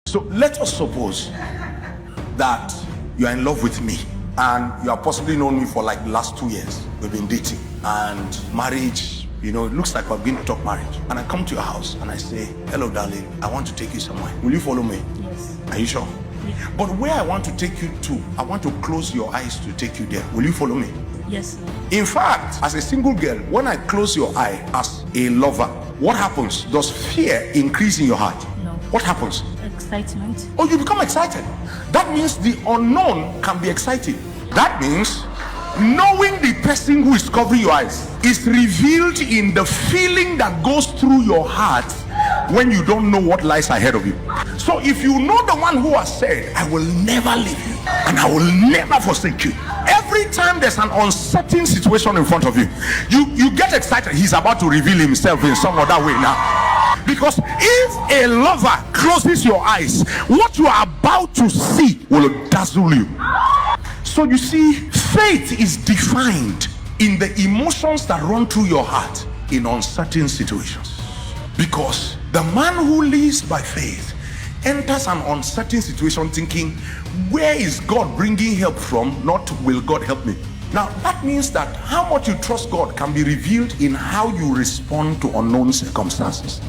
So let us suppose that you are in love with me and you have possibly known me for like the last 2 years. We've been dating and marriage, it looks like we're going to talk marriage. And I come to your house and I say, hello darling, I want to take you somewhere. Will you follow me? Yes. Are you sure? Yeah. But where I want to take you to, I want to close your eyes to take you there. Will you follow me? Yes, sir. In fact, as a single girl, when I close your eye as a lover, what happens? Does fear increase in your heart? No. What happens? Excitement. Oh, you become excited. That means the unknown can be exciting. That means knowing the person who is covering your eyes is revealed in the feeling that goes through your heart when you don't know what lies ahead of you. So if you know the one who has said, I will never leave you and I will never forsake you, every time there's an uncertain situation in front of you, you get excited. He's about to reveal himself in some other way now. Because if a lover closes your eyes, what you are about to see will dazzle you. So you see, faith is defined in the emotions that run through your heart in uncertain situations. Because the man who lives by faith enters an uncertain situation thinking, where is God bringing help from? Not will God help me? Now that means that how much you trust God can be revealed in how you respond to unknown circumstances.